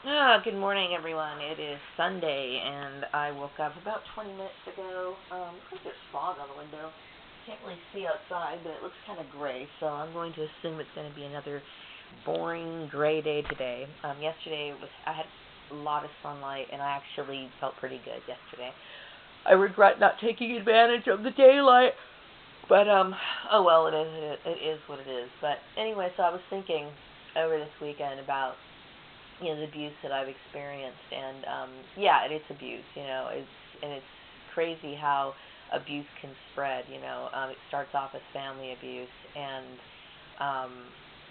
Good morning, everyone. It is Sunday, and I woke up about 20 minutes ago. Looks like there's fog on the window. Can't really see outside, but it looks kind of gray, so I'm going to assume it's going to be another boring, gray day today. Yesterday I had a lot of sunlight, and I actually felt pretty good yesterday. I regret not taking advantage of the daylight, but oh well, it is what it is. But anyway, so I was thinking over this weekend about the abuse that I've experienced, and yeah, it is abuse. It's crazy how abuse can spread. It starts off as family abuse, um,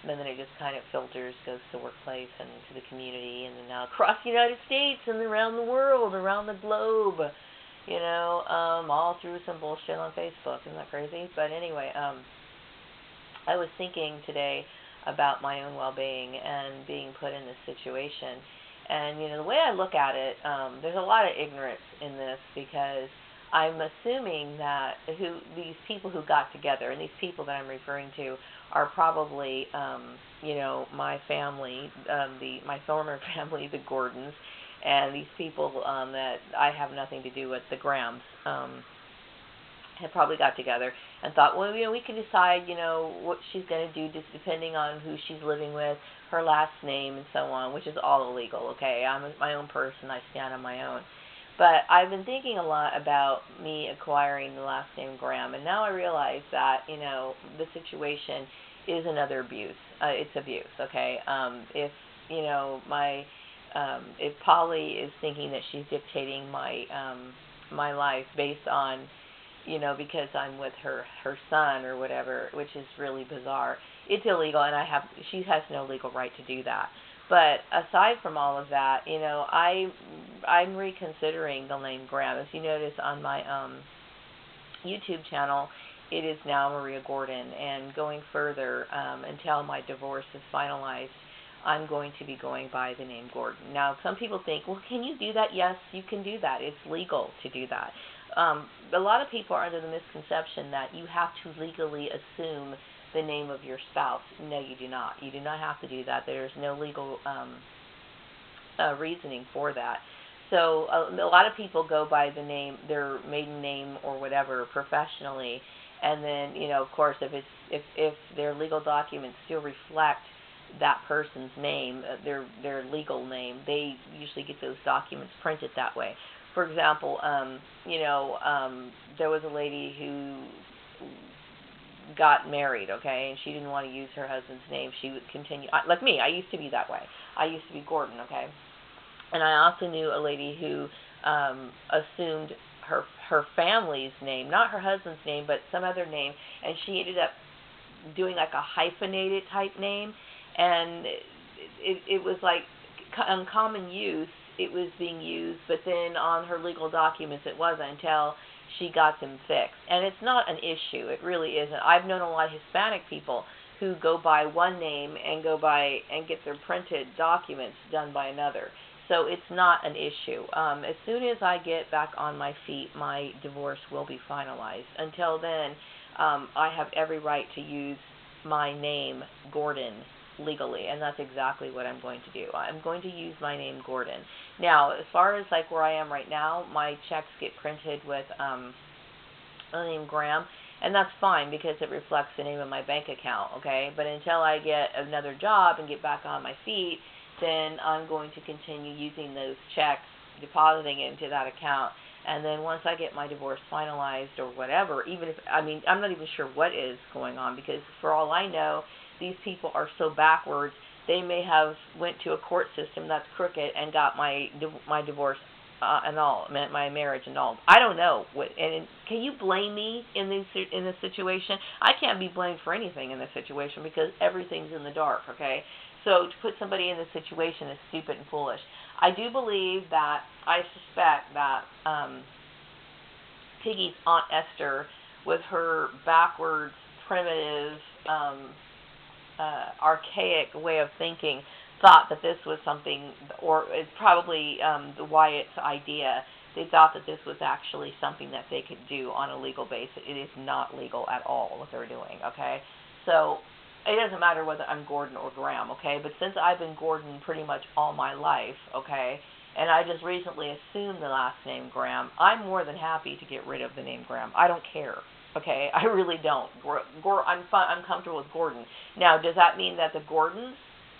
and then it just kind of filters, goes to the workplace and to the community, and then now across the United States and around the world, around the globe. All through some bullshit on Facebook. Isn't that crazy? But anyway, I was thinking today about my own well-being and being put in this situation. And the way I look at it, there's a lot of ignorance in this because I'm assuming that these people who got together, and these people that I'm referring to, are probably my family, my former family, the Gordons, and these people that I have nothing to do with, the Grahams. Had probably got together and thought, well, we can decide, what she's going to do just depending on who she's living with, her last name, and so on, which is all illegal, okay? I'm my own person. I stand on my own. But I've been thinking a lot about me acquiring the last name Graham, and now I realize that, the situation is another abuse. It's abuse, okay? If Polly is thinking that she's dictating my life based on because I'm with her son or whatever, which is really bizarre. It's illegal, and she has no legal right to do that. But aside from all of that, I'm reconsidering the name Graham. As you notice on my YouTube channel, it is now Maria Gordon, and going further, until my divorce is finalized, I'm going to be going by the name Gordon. Now, some people think, well, can you do that? Yes, you can do that. It's legal to do that. A lot of people are under the misconception that you have to legally assume the name of your spouse. No, you do not. You do not have to do that. There's no legal reasoning for that. So a lot of people go by the name, their maiden name or whatever, professionally, and then of course, if their legal documents still reflect that person's name, their legal name, they usually get those documents printed that way. For example, there was a lady who got married, okay, and she didn't want to use her husband's name. She would continue, like me. I used to be that way. I used to be Gordon, okay, and I also knew a lady who assumed her family's name, not her husband's name, but some other name, and she ended up doing like a hyphenated type name, and it was like uncommon use. It was being used, but then on her legal documents it wasn't until she got them fixed. And it's not an issue. It really isn't. I've known a lot of Hispanic people who go by one name and get their printed documents done by another. So it's not an issue. As soon as I get back on my feet, my divorce will be finalized. Until then, I have every right to use my name, Gordon, legally, and that's exactly what I'm going to do. I'm going to use my name, Gordon. Now, as far as like where I am right now, my checks get printed with the name Graham, and that's fine because it reflects the name of my bank account, okay? But until I get another job and get back on my feet, then I'm going to continue using those checks, depositing it into that account. And then once I get my divorce finalized or whatever, I'm not even sure what is going on, because for all I know, these people are so backwards. They may have went to a court system that's crooked and got my divorce annulled, my marriage annulled. I don't know. And can you blame me in this situation? I can't be blamed for anything in this situation because everything's in the dark. Okay, so to put somebody in this situation is stupid and foolish. I do believe that I suspect that Piggy's Aunt Esther, with her backwards, primitive, archaic way of thinking, thought that this was something, or it's probably the Wyatt's idea. They thought that this was actually something that they could do on a legal basis. It is not legal at all what they're doing, okay? So it doesn't matter whether I'm Gordon or Graham, okay? But since I've been Gordon pretty much all my life, okay, and I just recently assumed the last name Graham, I'm more than happy to get rid of the name Graham. I don't care, okay? I really don't. I'm comfortable with Gordon. Now, does that mean that the Gordons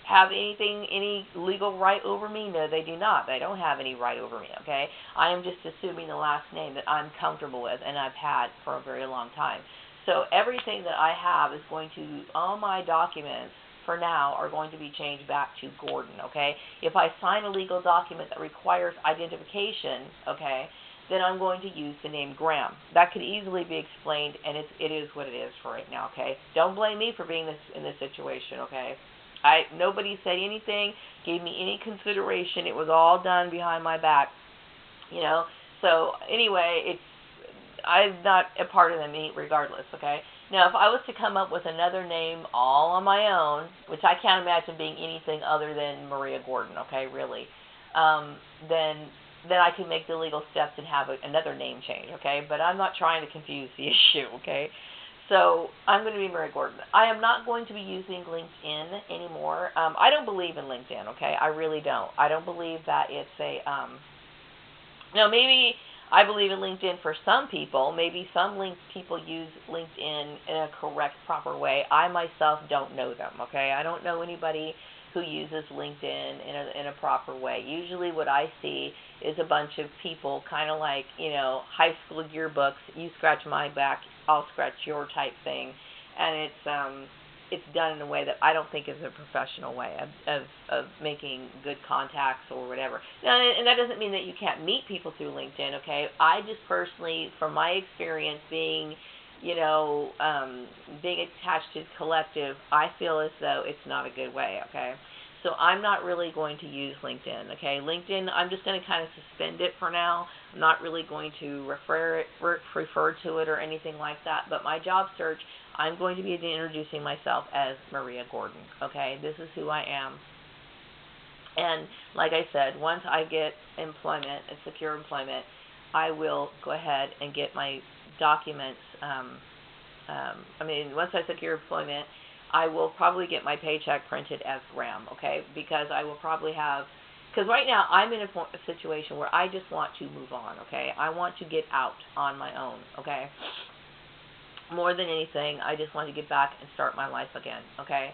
have any legal right over me? No, they do not. They don't have any right over me, okay? I am just assuming the last name that I'm comfortable with and I've had for a very long time. So everything that I have is going to, all my documents for now are going to be changed back to Gordon, okay? If I sign a legal document that requires identification, okay, then I'm going to use the name Graham. That could easily be explained, and it is what it is for right now, okay? Don't blame me for being in this situation, okay? Nobody said anything, gave me any consideration. It was all done behind my back, you know? So anyway, I'm not a part of the meet regardless, okay? Now, if I was to come up with another name all on my own, which I can't imagine being anything other than Maria Gordon, okay, really, then I could make the legal steps and have another name change, okay? But I'm not trying to confuse the issue, okay? So I'm going to be Maria Gordon. I am not going to be using LinkedIn anymore. I don't believe in LinkedIn, okay? I really don't. I don't believe that it's now, maybe I believe in LinkedIn for some people. Maybe some people use LinkedIn in a correct, proper way. I myself don't know them, okay? I don't know anybody who uses LinkedIn in a proper way. Usually what I see is a bunch of people kind of like, you know, high school yearbooks, you scratch my back, I'll scratch your type thing. And it's done in a way that I don't think is a professional way of making good contacts or whatever. Now, and that doesn't mean that you can't meet people through LinkedIn, okay? I just personally, from my experience being, you know, being attached to collective, I feel as though it's not a good way, okay? So I'm not really going to use LinkedIn, okay? LinkedIn, I'm just going to kind of suspend it for now. I'm not really going to refer to it or anything like that. But my job search, I'm going to be introducing myself as Maria Gordon, okay? This is who I am. And like I said, once I get employment, a secure employment, I will go ahead and get my documents. Once I secure employment, I will probably get my paycheck printed as Graham, okay? Because I will probably have, because right now I'm in a situation where I just want to move on, okay? I want to get out on my own, okay? More than anything, I just want to get back and start my life again, okay?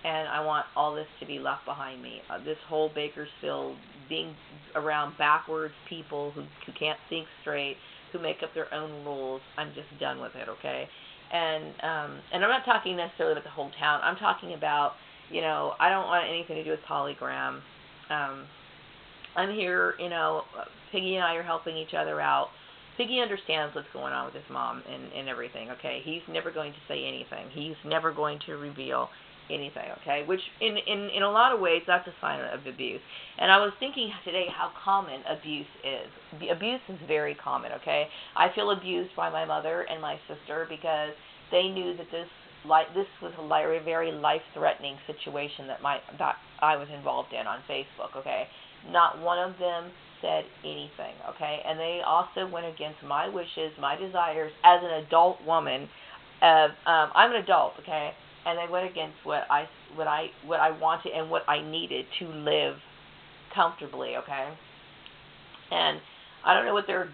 And I want all this to be left behind me. This whole Bakersfield, being around backwards people who can't think straight, who make up their own rules, I'm just done with it, okay? And I'm not talking necessarily about the whole town. I'm talking about, you know, I don't want anything to do with polygram. I'm here, you know, Piggy and I are helping each other out. Piggy understands what's going on with his mom and everything, okay? He's never going to say anything. He's never going to reveal anything, okay? Which, in a lot of ways, that's a sign of abuse. And I was thinking today how common abuse is. Abuse is very common, okay? I feel abused by my mother and my sister because they knew that this was a very life-threatening situation that I was involved in on Facebook, okay? Not one of them said anything, okay? And they also went against my wishes, my desires as an adult woman. I'm an adult, okay? And they went against what I wanted and what I needed to live comfortably, okay? And I don't know what their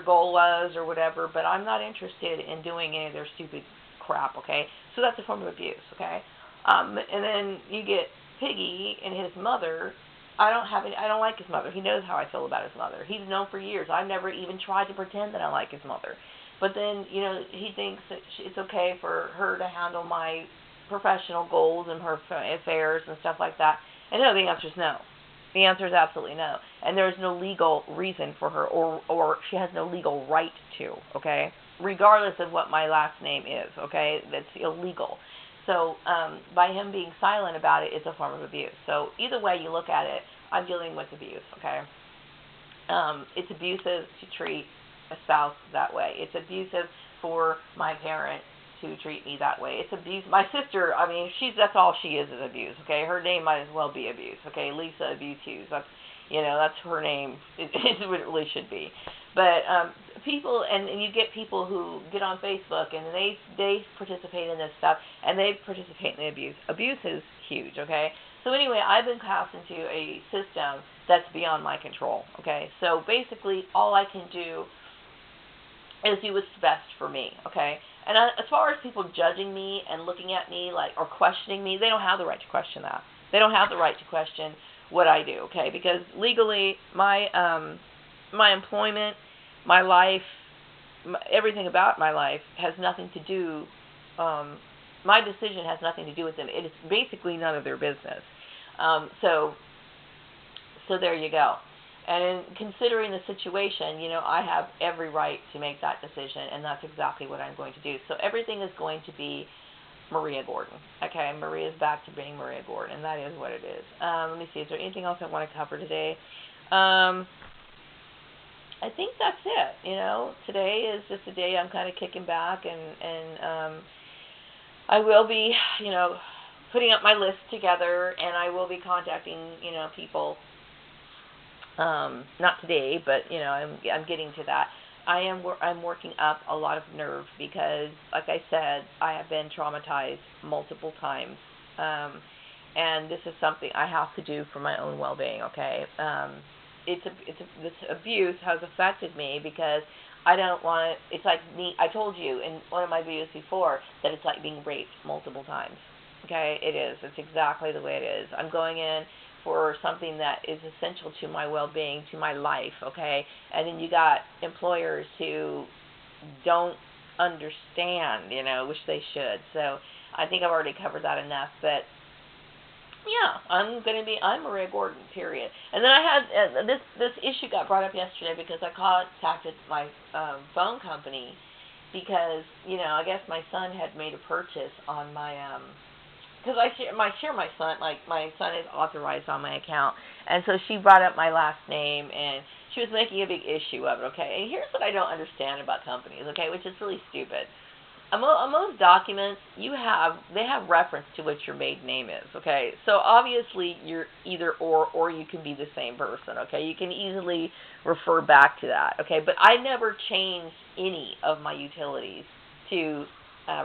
goal was or whatever, but I'm not interested in doing any of their stupid crap, okay? So that's a form of abuse, okay? And then you get Piggy and his mother. I don't like his mother. He knows how I feel about his mother. He's known for years. I've never even tried to pretend that I like his mother. But then, you know, he thinks that it's okay for her to handle my professional goals and her affairs and stuff like that. And no, the answer is no. The answer is absolutely no. And there's no legal reason for her, or she has no legal right to, okay? Regardless of what my last name is, okay? That's illegal. So by him being silent about it, it's a form of abuse. So either way you look at it, I'm dealing with abuse, okay? It's abusive to treat a spouse that way. It's abusive for my parent to treat me that way. It's abuse. My sister, I mean, that's all she is abuse, okay? Her name might as well be abuse, okay? Lisa Abuse Hughes. That's her name. It's what it really should be. But people, and you get people who get on Facebook and they participate in this stuff and they participate in the abuse. Abuse is huge, okay? So anyway, I've been cast into a system that's beyond my control, okay? So basically, all I can do is do what's best for me, okay? And as far as people judging me and looking at me like or questioning me, they don't have the right to question that. They don't have the right to question what I do, okay? Because legally, my employment, my life, everything about my life has nothing to do. My decision has nothing to do with them. It is basically none of their business. So there you go. And in considering the situation, I have every right to make that decision, and that's exactly what I'm going to do. So everything is going to be Maria Gordon. Okay, Maria's back to being Maria Gordon, and that is what it is. Let me see, is there anything else I want to cover today? I think that's it. Today is just a day I'm kind of kicking back, and I will be, putting up my list together, and I will be contacting, people. Not today, but I'm getting to that. I'm working up a lot of nerve because, like I said, I have been traumatized multiple times, and this is something I have to do for my own well-being. Okay, this abuse has affected me because I don't want it. It's like me. I told you in one of my videos before that it's like being raped multiple times. Okay, it is. It's exactly the way it is. I'm going in for something that is essential to my well-being, to my life, okay? And then you got employers who don't understand, which they should. So I think I've already covered that enough. But yeah, I'm Maria Gordon, period. And then I had this issue got brought up yesterday because I contacted my phone company because I guess my son had made a purchase on my because I share my son, like my son is authorized on my account, and so she brought up my last name, and she was making a big issue of it, okay? And here's what I don't understand about companies, okay, which is really stupid. On most documents, they have reference to what your maiden name is, okay? So obviously you're either or you can be the same person, okay? You can easily refer back to that, okay? But I never changed any of my utilities to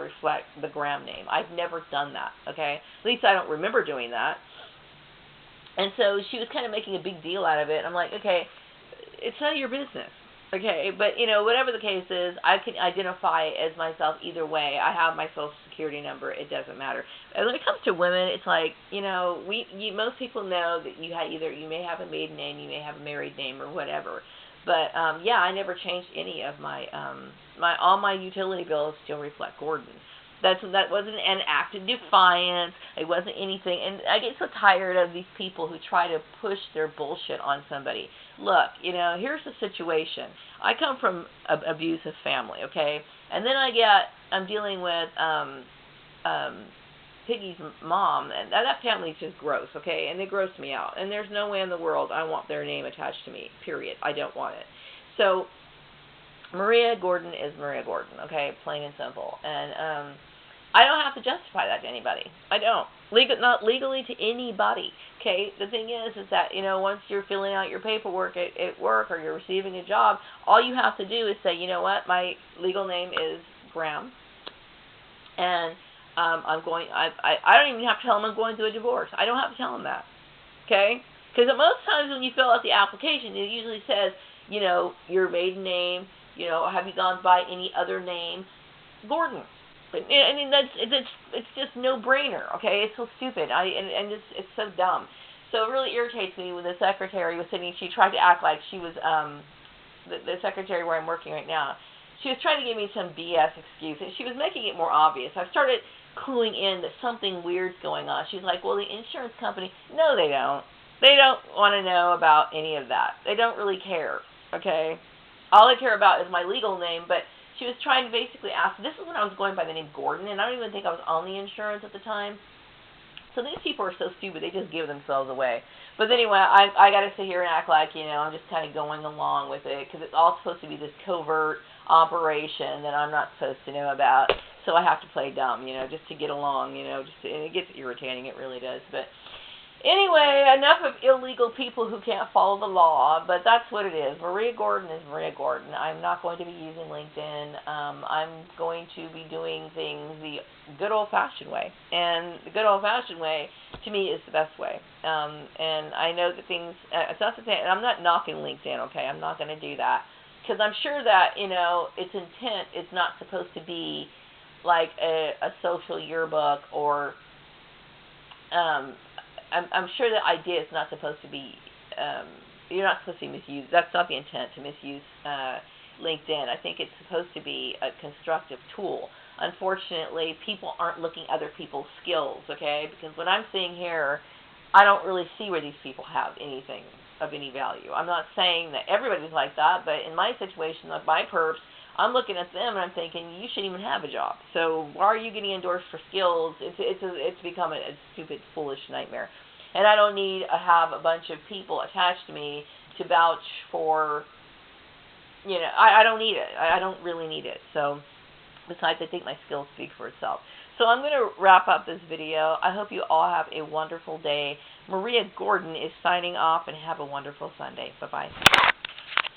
reflect the Graham name. I've never done that, okay? At least I don't remember doing that. And so she was kind of making a big deal out of it. I'm like, okay, it's none of your business, okay? But, whatever the case is, I can identify as myself either way. I have my social security number. It doesn't matter. And when it comes to women, it's like, most people know that you may have a maiden name, you may have a married name or whatever. But, I never changed any of my all my utility bills still reflect Gordon. That wasn't an act of defiance. It wasn't anything. And I get so tired of these people who try to push their bullshit on somebody. Look, here's the situation. I come from an abusive family, okay? And then I'm dealing with Piggy's mom, and that family's just gross, okay? And they gross me out. And there's no way in the world I want their name attached to me, period. I don't want it. So Maria Gordon is Maria Gordon, okay? Plain and simple. And I don't have to justify that to anybody. I don't. Not legally to anybody, okay? The thing is that, once you're filling out your paperwork at work or you're receiving a job, all you have to do is say, you know what, my legal name is Graham, and I don't even have to tell them I'm going through a divorce. I don't have to tell them that, okay? Because most times when you fill out the application, it usually says, your maiden name, have you gone by any other name? Gordon. But, I mean, it's just no-brainer, okay? It's so stupid, and it's so dumb. So it really irritates me when the secretary was sitting. She tried to act like she was the secretary where I'm working right now. She was trying to give me some BS excuse, and she was making it more obvious. I started cluing in that something weird's going on. She's like, well, the insurance company, no, they don't. They don't want to know about any of that. They don't really care, okay? All they care about is my legal name, but she was trying to basically ask, this is when I was going by the name Gordon, and I don't even think I was on the insurance at the time. So these people are so stupid, they just give themselves away. But anyway, I got to sit here and act like, I'm just kind of going along with it, because it's all supposed to be this covert operation that I'm not supposed to know about. So I have to play dumb, just to get along, and it gets irritating, it really does. But Anyway, enough of illegal people who can't follow the law, but that's what it is. Maria Gordon is Maria Gordon. I'm not going to be using LinkedIn. I'm going to be doing things the good old-fashioned way. And the good old-fashioned way, to me, is the best way. And I know that things, it's not to say, and I'm not knocking LinkedIn, okay? I'm not going to do that. Because I'm sure that, its intent is not supposed to be like a social yearbook or I'm sure the idea is not supposed to be, you're not supposed to misuse, that's not the intent, to misuse LinkedIn. I think it's supposed to be a constructive tool. Unfortunately, people aren't looking at other people's skills, okay? Because what I'm seeing here, I don't really see where these people have anything of any value. I'm not saying that everybody's like that, but in my situation, like my perps, I'm looking at them and I'm thinking, you shouldn't even have a job. So why are you getting endorsed for skills? It's become a stupid, foolish nightmare. And I don't need to have a bunch of people attached to me to vouch for, I don't need it. I don't really need it. So besides, I think my skills speak for itself. So I'm going to wrap up this video. I hope you all have a wonderful day. Maria Gordon is signing off, and have a wonderful Sunday. Bye-bye.